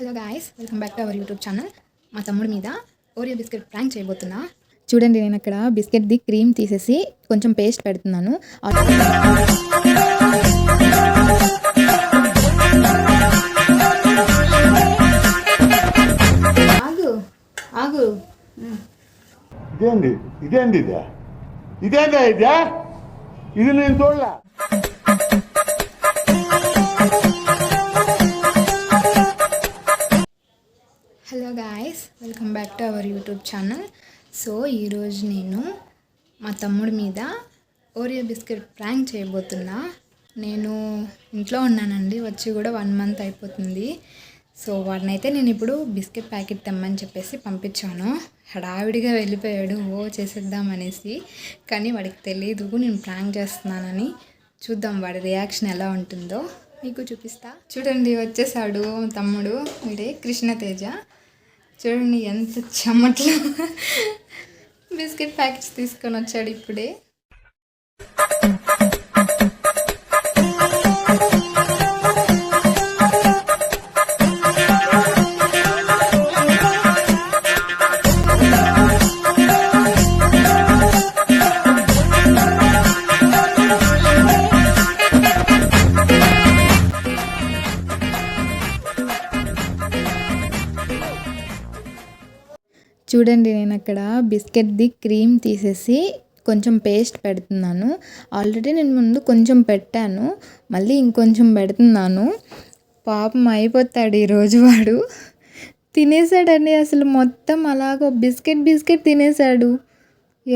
Hello guys, welcome back to our YouTube channel. మా తమ్ముడి మీద ఓరియో బిస్కెట్ ప్రాంక్ చేయబోతున్నా. చూడండి, నేను అక్కడ బిస్కెట్ది క్రీమ్ తీసేసి కొంచెం పేస్ట్ పెడుతున్నాను. ఆగు ఆగు ఇదేంది ఇదేంది ఇదే ఇదేందా ఇదే ఇది నేను చూడలే. Hello guys, welcome back to our YouTube channel. So ఈరోజు నేను మా తమ్ముడి మీద ఓరియో బిస్కెట్ ప్రాంక్ చేయబోతున్నా. నేను ఇంట్లో ఉన్నానండి, వచ్చి కూడా 1 month అయిపోతుంది. సో వాడినైతే నేను ఇప్పుడు బిస్కెట్ ప్యాకెట్ తెమ్మని చెప్పేసి పంపించాను. హడావిడిగా వెళ్ళిపోయాడు చేసేద్దామనేసి. కానీ వాడికి తెలియదు నేను ప్రాంక్ చేస్తున్నానని. చూద్దాం వాడి రియాక్షన్ ఎలా ఉంటుందో మీకు చూపిస్తా. చూడండి, వచ్చేసాడు తమ్ముడు. వీడే కృష్ణతేజ. చూడండి ఎంత చెమట్లు బిస్కెట్ ప్యాకెట్స్ తీసుకొని వచ్చాడు ఇప్పుడే. చూడండి, నేను అక్కడ బిస్కెట్ది క్రీమ్ తీసేసి కొంచెం పేస్ట్ పెడుతున్నాను. ఆల్రెడీ నేను ముందు కొంచెం పెట్టాను, మళ్ళీ ఇంకొంచెం పెడుతున్నాను. పాపం అయిపోతాడు ఈరోజు వాడు. తినేసాడండి అసలు మొత్తం అలాగో బిస్కెట్ తినేసాడు.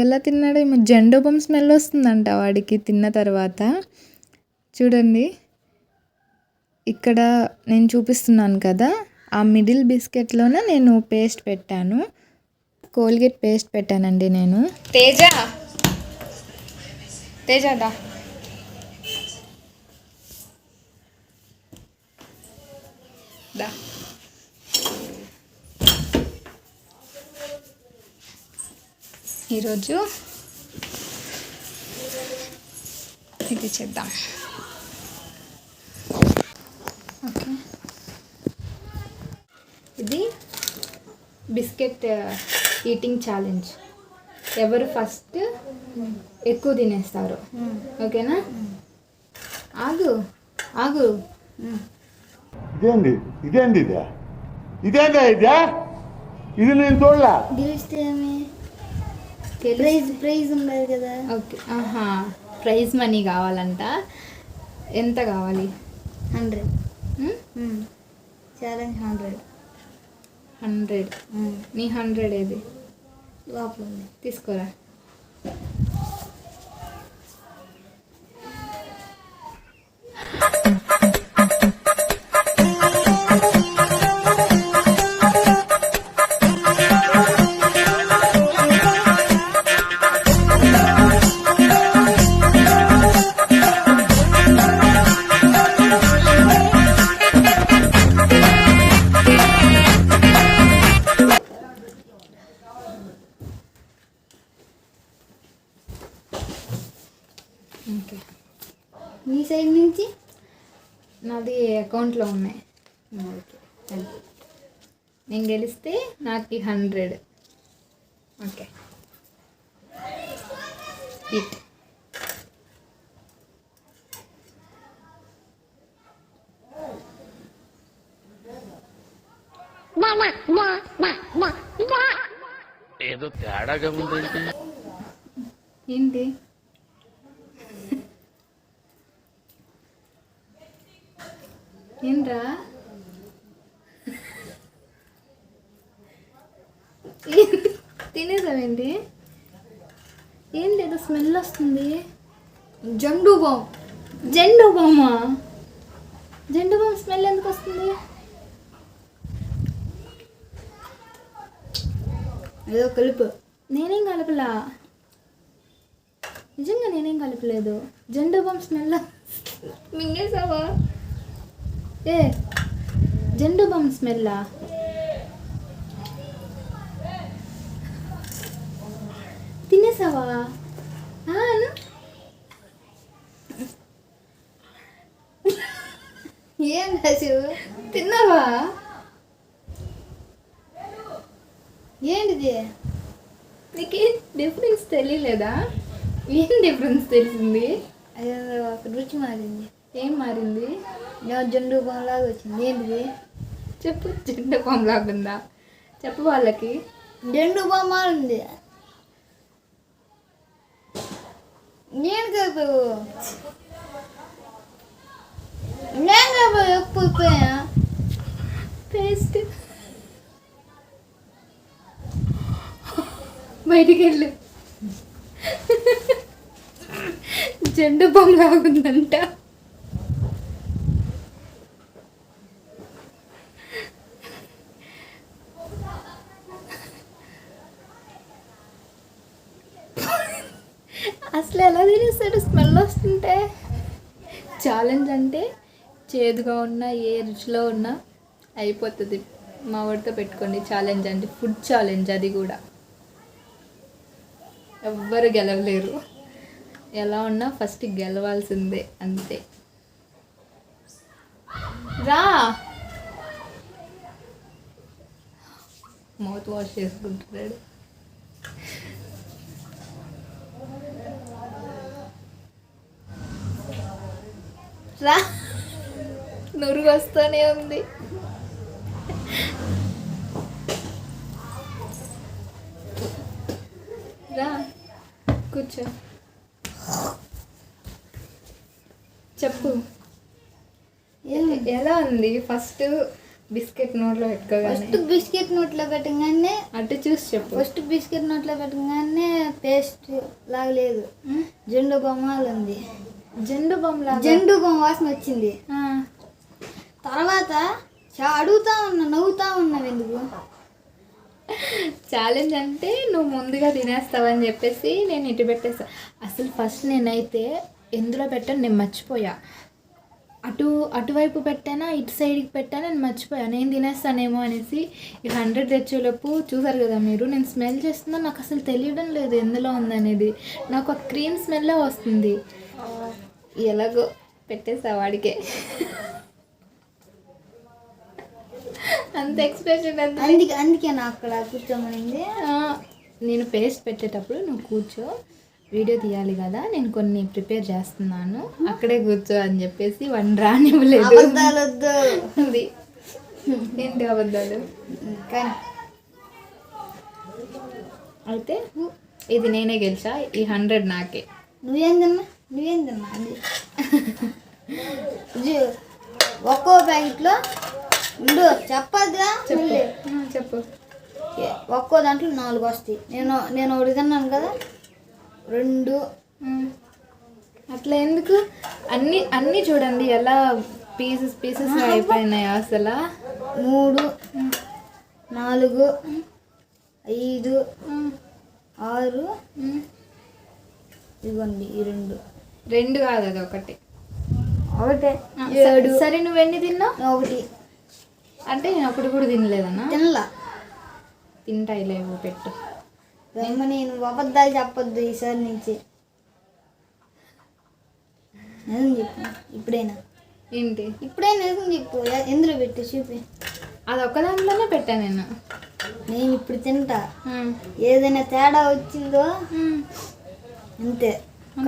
ఎలా తిన్నాడో ఏమో. జెండోబం స్మెల్ వస్తుందంట వాడికి తిన్న తర్వాత. చూడండి, ఇక్కడ నేను చూపిస్తున్నాను కదా, ఆ మిడిల్ బిస్కెట్లోనే నేను పేస్ట్ పెట్టాను. కోల్గేట్ పేస్ట్ పెట్టానండి నేను. తేజ దా దా ఈరోజు ఇది చేద్దాం. ఓకే, ఇది బిస్కెట్ ఈటింగ్ ఛాలెంజ్. ఎవరు ఫస్ట్ ఎక్కువ తినేస్తారు. ఓకేనా? ఆగు ఆగు ఇదేంది ఇదేంది ఇదే ఇదేందా ఇదే ఇది నేను చూడలే. గెలిస్తే ప్రైజ్ ఉండదు కదా. ఓకే, ప్రైజ్ మనీ కావాలంట. ఎంత కావాలి? 100. ఛాలెంజ్ 100. నీ 100 ఏది? లోపల ఉంది, తీసుకోరా. ఓకే, మీ సైడ్ నుంచి నాది అకౌంట్లో ఉన్నాయి. ఓకే, నేను గెలిస్తే నాకు 100. ఓకే, ఇట్ ఏదో తేడాగా ఉందంటే ఏంటి? ఏంట్రా? తినేసావేంటి? ఏంటి ఏదో స్మెల్ వస్తుంది. జెండు బామ్ స్మెల్ ఎందుకు వస్తుంది? ఏదో కలుపు. నేనేం కలపలా, నిజంగా నేనేం కలపలేదు. జెండు బామ్ స్మెల్ మింగేసావా? జెండు బామ్ స్మెల్లా? తినేసావా? ఏం రాజు, తిన్నావా? ఏంటిది నీకు డిఫరెన్స్ తెలియలేదా? ఏం డిఫరెన్స్ తెలిసింది? అదే ఒక రుచి మారింది. ఏం మారింది? జెండు బొమ్మలాగా వచ్చింది. ఏంటిది? చెప్పు. జెండు బాంబు లాగుందా? చెప్పు వాళ్ళకి. జెండు బొమ్మ ఉంది. నేను కలిపావు ఎక్కువ అయిపోయా. పేస్ట్. బయటికి వెళ్ళు. జెండు బాంబు లాగుందంట. అసలు ఎలా తినేస్తాడు స్మెల్ వస్తుంటే? ఛాలెంజ్ అంటే చేదుగా ఉన్నా ఏ రుచిలో ఉన్నా అయిపోతుంది. మా వాడితో పెట్టుకోండి ఛాలెంజ్ అంటే. ఫుడ్ ఛాలెంజ్ అది కూడా. ఎవ్వరు గెలవలేరు. ఎలా ఉన్నా ఫస్ట్ గెలవాల్సిందే అంతే. రా. మౌత్ వాష్ చేసుకుంటున్నాడు. రా. నురుగు వస్తూనే ఉంది. రా కూర్చో. చెప్పు ఎలా ఉంది? ఫస్ట్ బిస్కెట్ నోట్లో పెట్టుకోగానే నోట్లో పెట్టగానే అటు చూసి చెప్పు. ఫస్ట్ బిస్కెట్ నోట్లో పెట్టగానే పేస్ట్ లాగా లేదు, జెండు బొమ్మలు ఉంది. జెండు బొమ్మలా? జెండు బొమ్మ వాసన వచ్చింది. తర్వాత అడుగుతా ఉన్నా, నవ్వుతా ఉన్నావు ఎందుకు? ఛాలెంజ్ అంటే నువ్వు ముందుగా తినేస్తావని చెప్పేసి నేను ఇటు పెట్టేస్తా. అసలు ఫస్ట్ నేనైతే ఎందులో పెట్టాను నేను మర్చిపోయా. అటువైపు పెట్టానా ఇటు సైడ్కి పెట్టానా నేను మర్చిపోయా. నేను తినేస్తానేమో అనేసి ఈ 100 తెచ్చేలోపు చూసారు కదా మీరు, నేను స్మెల్ చేస్తున్నా. నాకు అసలు తెలియడం లేదు ఎందులో ఉందనేది. నాకు ఆ క్రీమ్ స్మెల్లే వస్తుంది. ఎలాగో పెట్టేసా వాడికే. అంత ఎక్స్ప్రెషన్ అందుకే నాకు అక్కడ కూర్చోమనింది. నేను పేస్ట్ పెట్టేటప్పుడు నువ్వు కూర్చో, వీడియో తీయాలి కదా, నేను కొన్ని ప్రిపేర్ చేస్తున్నాను, అక్కడే కూర్చో అని చెప్పేసి వన్ రానివ్వలేదు. అబద్ధాలు వద్దు. ఏంటి అబద్ధాలు? కానీ అయితే ఇది నేనే గెలిచా. ఈ 100 నాకే. నువ్వేం తిన్నా అది ఒక్కో ప్యాకెట్లో ఉండు చెప్పద్దా? చెప్పు. ఒక్కో దాంట్లో 4 వస్తాయి. నేను ఒకటి తిన్నాను కదా, 2. అట్లా ఎందుకు? అన్నీ చూడండి ఎలా పీసెస్ అయిపోయినాయి అసలు. 3, 4, 5, 6. ఇదిగోండి ఈ 2 కాదు, అది ఒకటే. 7. సరే నువ్వెన్ని తిన్నావు? 1 అంటే నేను అప్పుడు కూడా తినలేదన్నా? తినలా. తింటాయి లేవు పెట్టు. నేను అబద్ధాలు చెప్పొద్దు ఈసారి నుంచి. నిజం చెప్పు. ఇప్పుడైనా నిజం చెప్పు. ఎందులో పెట్టు చూపి. అది ఒక్క దాంట్లోనే పెట్టా నేను. నేను ఇప్పుడు తింటా. ఏదైనా తేడా వచ్చిందో అంతే.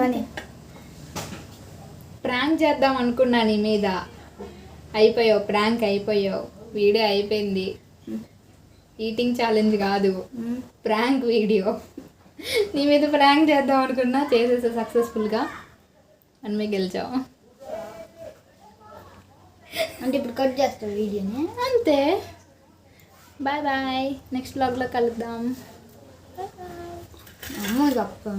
కానీ ప్రాంక్ చేద్దాం అనుకున్నా నీ మీద. అయిపోయావు, ప్రాంక్ అయిపోయావు. వీడియో అయిపోయింది. ఈటింగ్ ఛాలెంజ్ కాదు, ప్రాంక్ వీడియో. నీ మీద ప్రాంక్ చేద్దాం అనుకున్నా, చేసేసా సక్సెస్ఫుల్గా. మనమే గెలిచావు. అంటే ఇప్పుడు కట్ చేస్తావు వీడియోని అంతే. Bye bye. నెక్స్ట్ వ్లాగ్లో కలుద్దాం. అమ్మ చెప్ప